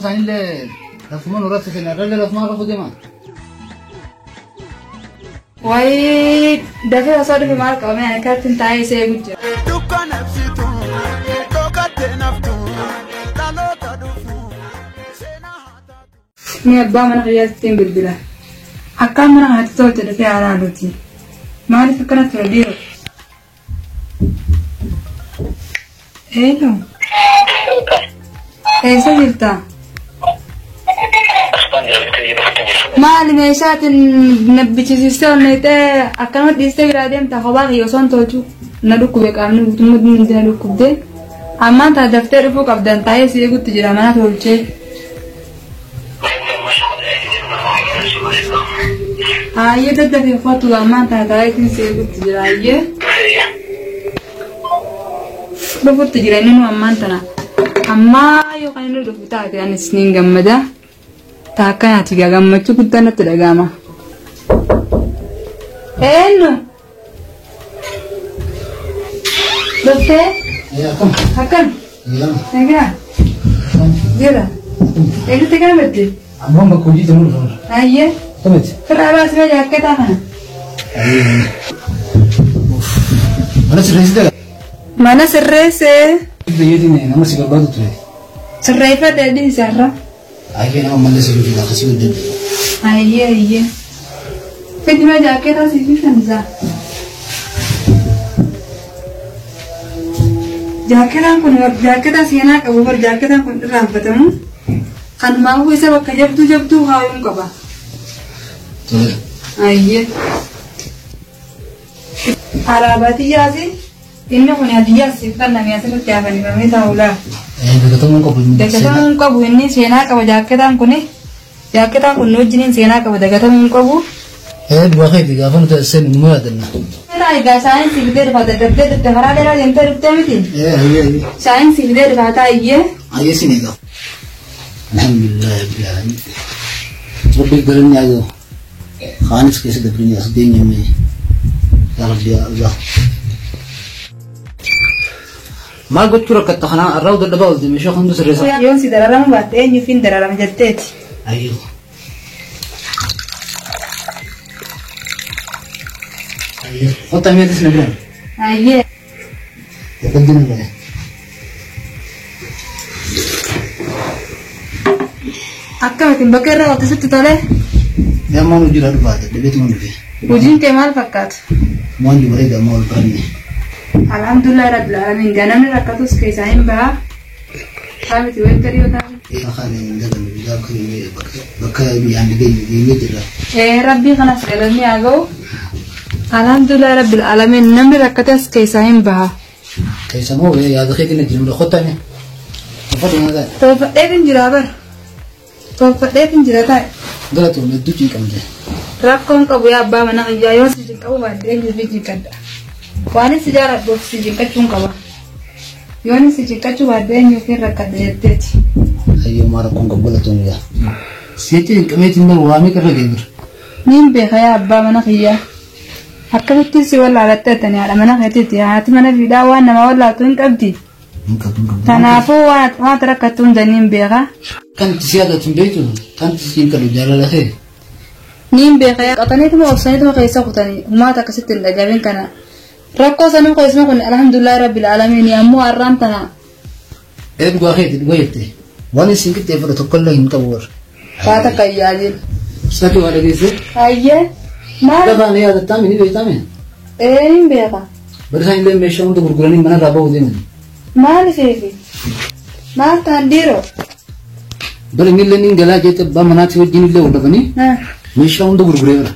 ثاني اللي لفمان ورث في الرجل لفمان رفض ما واي دفع صار في مارك أو يعني كانت انتهاي سيجوج ني أبا من غيرتين بالبلا أكان من هاتول تدفع على عدوتي ما أعرف فكرة ترديره إيه إيه سجلتا ما لميشات نبتشيستون نيتا أكانوا ديستغراديم تخبار يوصون توجو ندوك بكامل وتمود من ندوك بدي أما أنت دفتر فوق أبدان تاي سيجود تجرا منا تولشة هاي تبدأ في فوتو أما أنت تاي سيجود تجرا هاي بفوت تجرا إنه أما أنتنا أما يوكان ندوك بتاعك يعني سنين جمدا تاكا نتيجة جمّة شو كنت أنا تلاقيها إنه بس هكذا نجا جرا إيه تكلم بدي أمام بكوجي تمر فور أيه تمت كلا بس ما جاك كتاعنا أيه mana sirresi da mana sirrese da yedi ne na masiga badu tule sirrefa da din sarra ayye na malle sirri da kasu din ayye kadi ma jake ta si fifanza jaketan kun jaketa sina ka bar jaketan kun rafatamu kan ma hu isa bakka jabtu haayun qaba ayye arabati yasi inna kun hadiya sifan na miasa ko tiya bani bani taula dagatan ko bu inni sina ka jaketan kun no jinin sina ka dagatan ko bu dua khaydi gafan ta sen muadna لا يا ساينس يقدر هذا دبدة التهران ده ينتهي بتمتين. إيه. ساينس يقدر هذا إيه. أيه سنيدا. الحمد لله رب العالمين. ربي يقدرني هذا. خانس كيس دبرني أصدقني يمي. يا رب يا الله. ما قلت لك التخنا الروض اللي باوز دي مش خندوس الرزق. يوم سيدرا ما بعدين يفين درا ما جتت. أيوه. خطة مية تسنى بلان أيه يقدم بلان أكمل تبكر وقت ست طالع يا ما نجيل هذا بعد البيت ما نجي وجين كمال فكات ما نجي بريد ما هو البرني الحمد لله رب العالمين جانا من ركضوس كيساين بها كامل توين كريو تاني أخاني من ذا من بلاد كريمي بكا يعني بيجي جرا ربي خلاص قلني أجو الحمد لله رب العالمين نمر ركضوس كيساين بها كيسامو يا دخيل نجيم الخطة نه فاتي هذا توفدين جرابر توفدين جراتاي دلتو ندوتي كم ده ركون كبويا أبا منا إجايون سجن كبو بعدين يبيجي كذا وأنا سجارة بوف سجن كتشون كبا يوني سجن كتشو بعدين يفين ركض يتتي أيوة ما ركون قبلتون يا سيتي كميت من وامي كرجيبر مين بخيا أبا منا خيا حكمتي سوى على التاني على منا خيتي هات منا في دعوة أنا ما ولا تون كبدي تنافو ما تركتون دنيم بخا كانت زيادة بيتو كانت تسين كلو جالا لخير نيم بخيا قطنيت ما وصلت ما قيسا قطني وما تكسرت الأجابين كنا ركوا سنم قيس ما كنا الحمد لله رب العالمين يا مو أرانتنا إيه بقى خير دقيقتي وانا سينك تفرد تقول إنك ور فاتك يا ساكو على جيزة أيه ما تبغى هذا تامين إيه تامين إيه نيم بخا برسان لين مشون تقولني منا رابو دين ما لفيفي ما تنديرو بل إني لين جلا جت بمناتي وجيني اللي ودبني مشون تقولني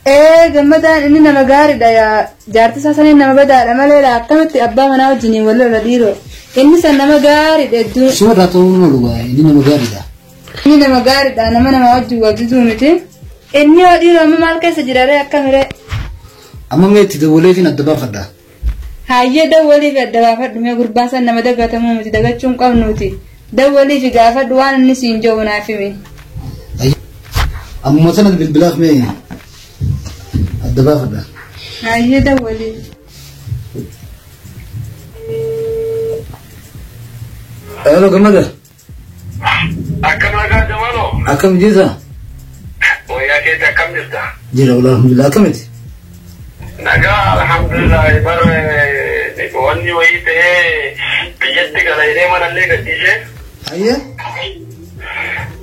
إيه جمدا إني نمجاري دا يا جارتي ساسني نمبدا لما لا كمت أبا منا وجيني ولا رديرو إني سنمجاري دا دو شو راتون ملوا إني نمجاري دا إني نمجاري دا أنا ما وجو وجدو متى إني وديرو أما مالك سجراري أكمل أما ميت تقولي فين الدبا فدا هاي دولي في الدبا فدا ما قرباسا نمدا قتمو متى دقتشون قونوتي دولي في قافة دوان النسين جونا في مين أما مثلا بالبلاغ مين الدبا فدا هاي دولي ألو كم هذا أكم جيزة ويا كده كم جبتها جيرة والله الحمد لله أكمت نجا الحمد لله بر واني ويته بيجتك على يوم أنا اللي قديشه أيه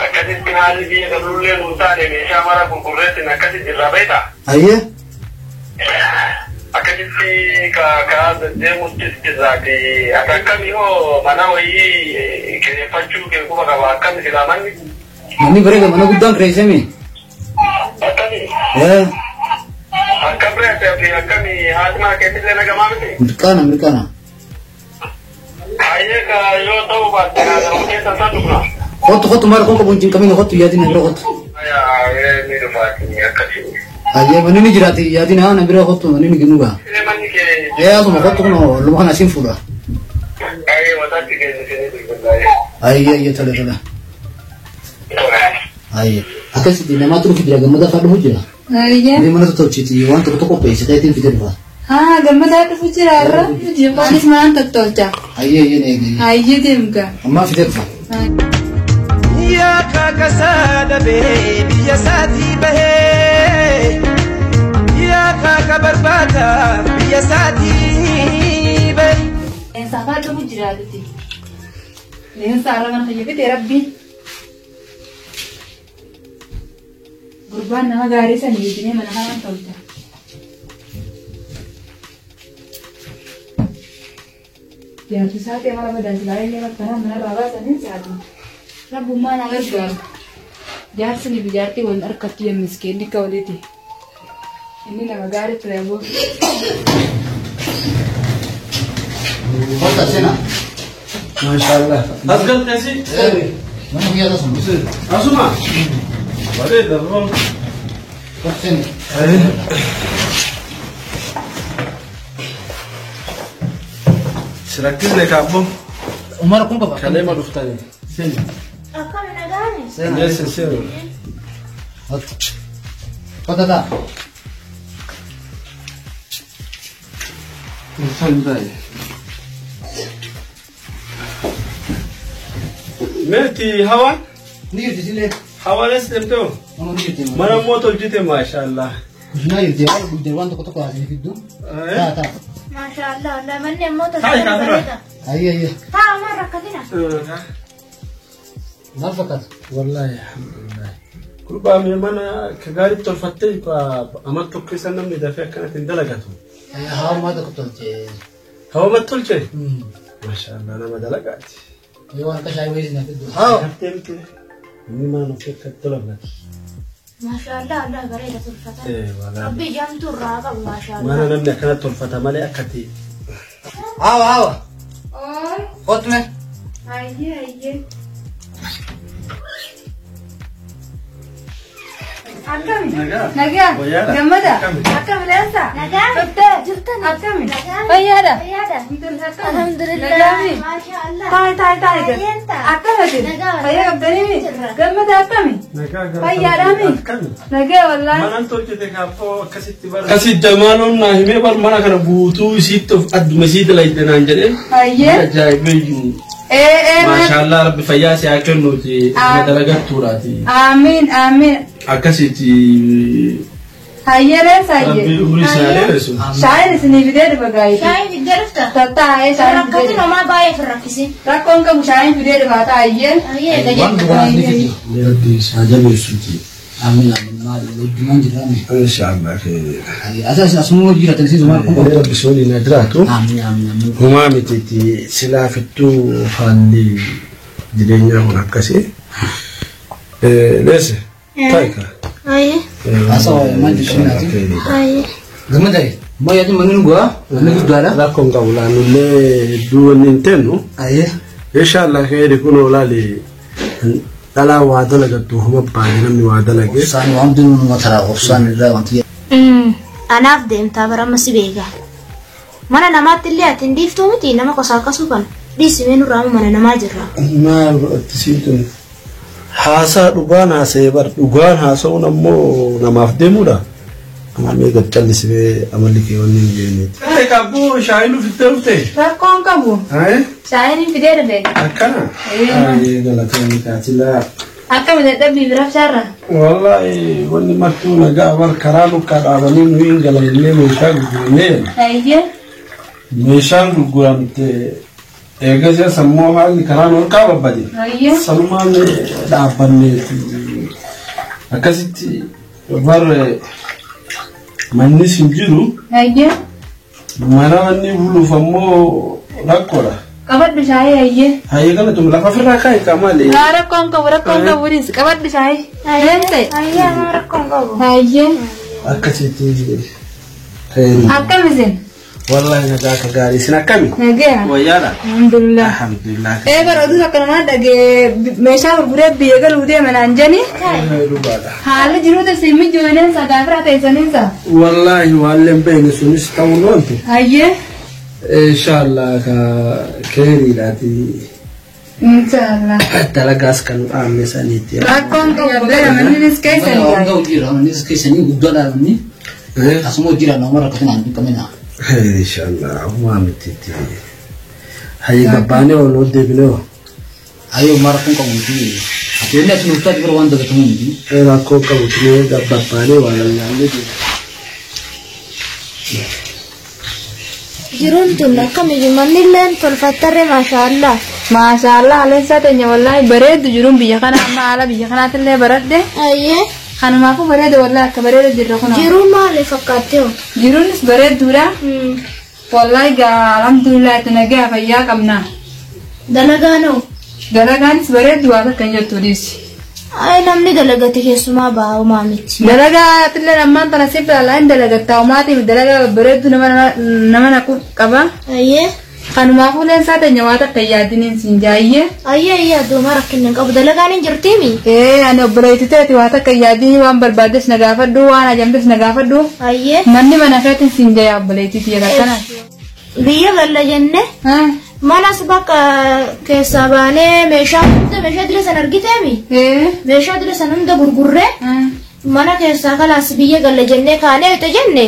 أكيد بنالي دي قبل لي نوتاني ميشا مرا كونكوريت نكتي جرابيتا أيه أكيد في كا ده مستزاكي أتاكم يو مناوي كيفاشو كيفو كواكم كلامني ماني بريء mana gudang kreisemi أتاني ya أكبر أكمي هاتما كيفي لنا كمامتي Americana أيه كيو تو باتنا ممكن تسافرنا Hot mar kau buncing kami hot ya din bro hot يا ميرو فاتني أكشي aye mani ni jirati ya din ha na bro hot mani ni ginuga إيه ماني كي ya so hot kono lu kana sinfura أيه وتاتي كي نسيني aye tala aye akasi di nama tu fidya gamada fadu hujra Ayya. di mana tu citi wan tu ko pe sita tin fidya ba Ha gamada tu fuchirarra. Jipanis man tattolcha. aye ne Ayye demka. amma fidya ba يا كاكساد به يا ساتي به يا كاكا برباتا يا ساتي به Safar tu fujirati. Ini salah kan kaya kita Rabbi. Gurban nama gari sendiri ini mana kan tolta. Yang susah tu malah badan sekali lewat karena mana rawa sendiri satu. Rabbu mana ngergal. Jar seni bijarti wan arkati yang miskin di kauliti. Ini nama gari travel. hot sena माशाल्लाह अफजल कैसी mana kiya da sun आसुमा बड़े दर्रों hot sena سركز لك أبو umar kun ba كلمة دفتاني سين sena يس سير hot hot da ميتي هوا ni yiti sile هوا نسلم تو ono ni yiti مرة موتو جيتي ما شاء الله kujina yiti wal budde wan to ko azini fiddu ta ما شاء الله لا من يموت هاي كاميرا. aye ها مرة كثيرة nafakat والله الحمد لله كل بام يمنا كغاري تلفتي فأمتو كيسا نمني دافع كانت اندلقاتهم aye ha ma da ko tolche هوا ما تلشي ما شاء الله أنا ما دلقات yawan ka shay wezi na fiddu هفتمت إني ما نفيك الطلبات ما شاء الله لا غريبة الفتاة إيه والله ربي جامت الراقب ما شاء ما الله أنا نمني كانت تلفتها مالي أكتي awa Oh, hot me ayye. Akami. Naga. Wayada. Gamada. Akami. Akami lensa. نجاح Tete. جبتني Akami. نجاح Wayada. عيادة Akami. الحمد لله Nagami. ما شاء الله Tai. هاي أنت Akami. Naga. Kaya gabdani. Gamada akami. Naga wallahi. Manan tolchite kaafoo akkasitti bara. Akkasi jamaaloon naa himee bar mana kana guutuu isiitti of adduma isiitti layte naan jedhee. Ayye. Ajaa'ibeeyyuu. Eh. Maashaallah rabbi fayyaa si haa kennuuti. Nama dalagattuudhaati. Amin. Akkasitti Ayye lensa rabbi ayye. umurii isaa dheeressu. Shaayini sinii fidee bagaayiti. شاي قدرته Tatta ayee shaayini fidee. ركضنا ما باي في الركسين Rakkoon qabu shaayini fidee dhibaata ayyeen. هي wan قدرت bukan ni fiddu Rabbi isaa jabeessuuti. amin ma juman jirame Inshaallah khayr. aye asas asmu jira tan sizu mar kun ba Rabbi sooni na jiraatu. amin Humaa mitiitti silaa fittuu haalli jireenyaa kun akkasii. Leese. Taayika. هاي asa wa man jishina هاي gamada mo yadi manin gua ni gudala Rakkoon qabu laannullee hedduu wanni hin tennu. aye Inshaallah khayri kun olaali dhalaa waa dalagattu huma baane namni waa dalage. san wa amdun ma tara ofsan la wanti أنا أبدأ متابرة مسبيقة mana namaatti illee ati hin dhiiftuu miti nama qosaaqasuu kana dhiisimee nurraa mana namaa jirra. Maal godhattisiitun haasaa dhugaan haasa'ee bar dhugaan haasa'uun ammoo namaaf deemuudha. Ammallee gad callisee amalli kee wanni hin jeenneeti. Qabbuu shaayiin dhufittee dhufte. Rakkoon qabu. Shaayiin fidee dhufe. Akkana. Galateen taasila Akka midhaadhabbii biraaf shaarra. Wallahi wanni martuu nagaa bar karaa lukkaa dhaabanii nu hin galanillee meeshaa gurgurannee. Ayyee. Meeshaan gurguramte eegasee sammuu haalli karaan ol qababbade. Ayyee. Sanumaan dhaabbanneeti. Akkasitti bar mannis hin jiru. Ayyee. Mana wanni buluuf ammoo rakkoodha. Qabaddu shaayii ayyee. Hayyee kana tum lafa firraa kaa'e qaamalee. Rakkoon qabuunis qabaddu shaayii. Ayyee. Ayyee rakkoon qabu. Ayyee. Akkasitti. Akkamisin. Wallahi nagaa ka gaarii isin akkami? Nagaa. Wayyaadha. Alhamdulillah. Alhamdulillah. Bara oduu akkanumaan dhagee meeshaa gurguree biyya galuu deeman jeni. Haalli jiruuta simmi jooneen sagaafira teessaniinsa. Wallahi waalleen beekne sunis ta'uu noonte. Ayyee. Inshallah ka keeriidhaati. Inshallah. Dalagaas kan dhaabne saniitti. Rakkoon qabu mannis keessanii guddaadha manni. Asuma jira nama rakkatinaan biqamina. Inshallah maamititti. Hayi gabbaane ol deebinee. Ayo marakun qabu miti. Akhirnya ati nuftati bira wanda gatamu miti. Rakkoo qabu tine gabbaane waan nyaalle. Jiruun tun akkamitti mannilleen tolfattarre maashaallah. Maashaallah aleensaa teenya wallahi bareeddu jiruun biyya kana amma haala biyya kanaatillee baradde. Ayyee. Kanumaafu bareeda wallahi akka bareeda jirra kun. Jiruun maali fakkaattee? Jiruunis bareedduudha. Wallahi alhamdulillah itti nagaa fayyaa qabna. Dalagaanoo? Dalagaanis bareeddu waa takka hin jettu dhiisi. Ay namni dalagate keessumaa baa'u maamichi. Dalagaa tillee ammaan tana siif ilaalaa hin dalagatta umaatiif dalagaa bareeddu nama naqu qaba. Ayyee. Kanumaafu leensaa teenya waa takka yaadiniin siin jaayyee. Ayyee aduuma rakkinni qabu dalagaan hin jirtiimi. Ani obboleettiteeti waa takka yaadinii waan barbaaddes na gaafadhu waan ajamtes na gaafadhu. Ayyee. Manni mana feetin siin jaya obboleettitii akkanaati. Biyya galla jenne. Manas bakka keessa baanee meeshaa dila san argiteemi. Meeshaa dila san hunda gurgurree mana keessaa kalaas biyya galla jennee kaanee itti jenne.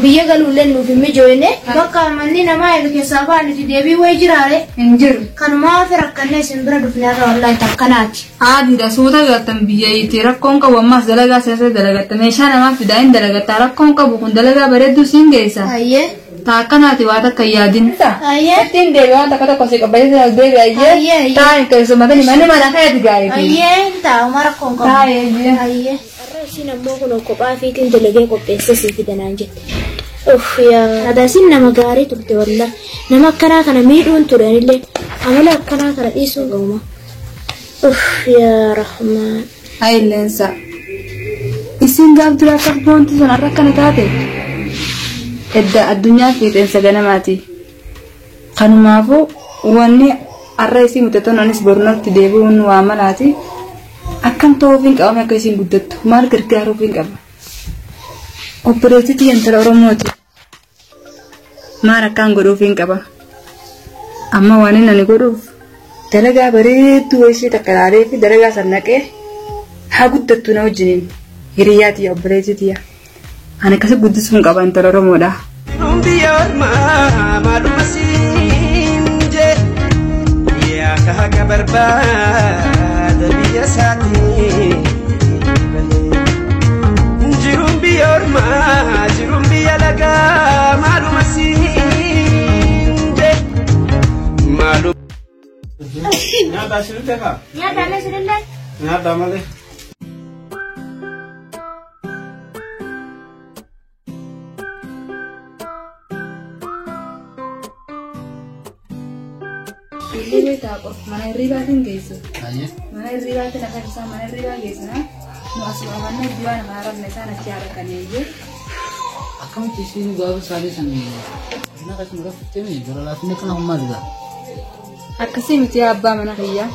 Biyya galuullee nuuf hin mijoone bakka manni namaa eega keessaa baaniti deebii wayi jiraare. Hin jiru. Kanumaa fi rakkannee isin bira dhufnee akka wallahi takkanaati. Aadiidha suuta galtan biyyayiiti rakkoon qabu ammaas dalagaa seesee dalagatta meeshaa namaa fidaa hin dalagatta rakkoon qabu kun dalagaa bareedduu siin geessa. Ayyee. Takkanaati waa takka yaadin. Ayyee. Ittiin deebii waan takka tokko si qabbayeessa deebii ayyee. Taa'in keessummatanii manni mana ka'eeti gaarii. Ayyee taa'uma rakkoon qabu. Taa'ee. Ayyee. Isin ammoo kun kophaa fiitiin dalagee qopheessee sii fidanaan jette. Yaa adaasin nama gaarii turte walla nama akkanaa kana miidhuun turanillee amala akkanaa kana dhiisuun qabuma. Yaa rahmaan. Haileensa. Isin gaaf dura akka boonti sun har'a akkana taate. Edda addunyaa fiixeensa ganamaati. Kanumaafuu wanni har'a isin mudatan anis bornatti deebi'uun waa malaati. Akkam ta'uufiin qabame akka isin guddattu maal gargaaruufiin qaba. Obboleettitii intala Oromooti. Maal akkaan godhuufiin qaba. Amma waan inni ani godhuuf dalagaa bareedduu wayisii takka ilaalee fi dalagaa san naqee haa guddattu na wajjiniin hiriyaatiya obboleettitiya. Ani akkasii guddisuun qaba intala Oromoodha. Biyya saati jiruun biyya ormaa jiruun biyya lagaa maaluma siinde maaluma. Nyaata asirratti kaa? Nyaata asirratti? Nyaata malee. Illee taa'u mana hirribaatiin geessu. Mana hirribaatiin akka isaa mana hirribaa geessu nu asuma mana du'a nama arabne isaan achi harakanii. Akkamitti isin gaafa saalee san na kasuma gaafteemi gara laafinne kana hummaa dhugaa. Akkasii miti abbaa mana kiyyaa.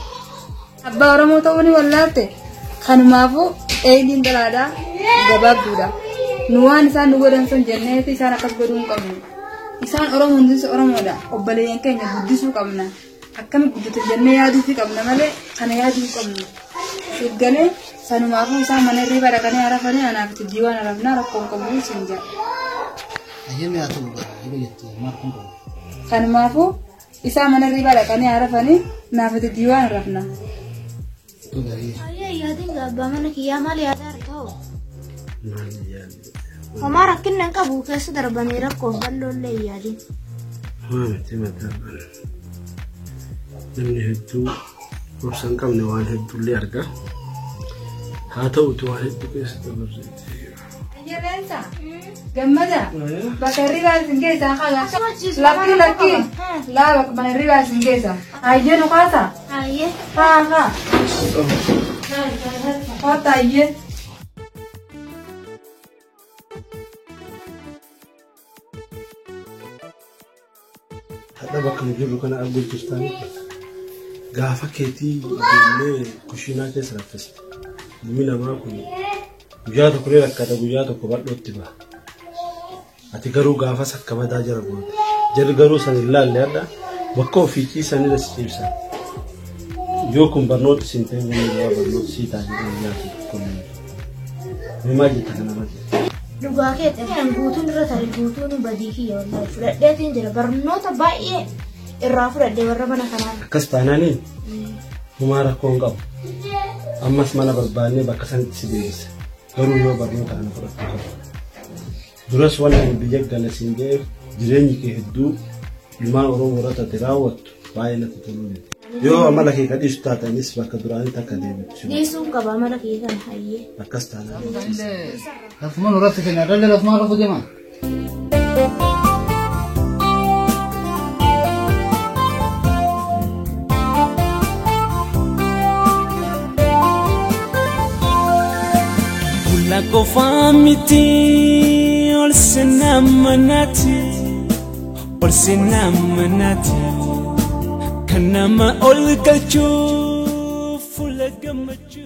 Abbaa Oromoo ta'uu ni wallaalte. Kanumaafuu eegliin dalaadhaa gabaabduudha. Nu waan isaan nu godhan sun jenneeti isaan akkas godhuu hin qabnu. Isaan Oromoo hundis Oromoodha. Obboleeyyan keenya guddisuu qabna. Akkami guddatu jennee yaaduufi qabna malee kana yaaduu hin qabnu. Eeggalee sanumaafuu isaan mana hirriibaa dhaqanii harafanii anaaf itti diiwaan harafnaa rakkoo hin qabu siin jedha. Ayyamee haa ta'u gara yoo jettu maal kun qabu. Sanumaafuu isaan mana hirriibaa dhaqanii harafanii naaf itti diiwaan harafna. Ayah yaadin gabaa mana kiyyaa maal yaadaa ta'u. Homaa rakkinna hin qabu keessa darbanii rakkoof balloollee yaadin. Miti mataa namni hedduu obsa hin qabne waan hedduullee arga. Haa ta'utu waan hedduu keessa dabarre. Ayyaansa gammada bakka hirribaa isin keessaa qabu lakki laa bakka hirribaa isin keessaa ayyee nu kaasa Ayyee. haa koota ayyee. Hadha bakka nu jirru kana arguu jirtanii gaafa keetii ijoollee kushiinaa keessa raffiste. Ilmi namaa kun guyyaa tokko ni rakkata guyyaa tokko bal'ootti ba'a. Ati garuu gaafas akka madaa jara goota. Jarri garuu san hin laalle hadha bakka ofii ciisanii las ciibsan. Yoo kun barnoota siin ta'e wanni biraa barnoota sii taa'ee hin nyaatu kunneen. Maal jetta kana malee? Dhugaa keetti kan guutuun irra taa'e guutuun badii kiyya wallahi fudhadheetiin jira barnoota baay'ee irraa fudhadhee warra mana kanaa. Akkas taanaaniin humaa rakkoo hin qabu. Ammas mana barbaannee bakka sanitti si deebisa. Garuu yoo barnoota kana fudhachuu qabu. Duras waan biyya gala siin ga'eef jireenyi kee hedduu ilmaan Oromoo irratti ati raawwattu baay'ee natti toluu miti. Yoo amala kee kadhiisu taatanis bakka duraanii takka deebitu. Dhiisuun qaba amala kee kana hayyee. Akkas taanaan. Lafuma nurratti kenna dalle lafuma lafu deema. La kofamiti ol senamanati kanama ol galchu fulla gammachu.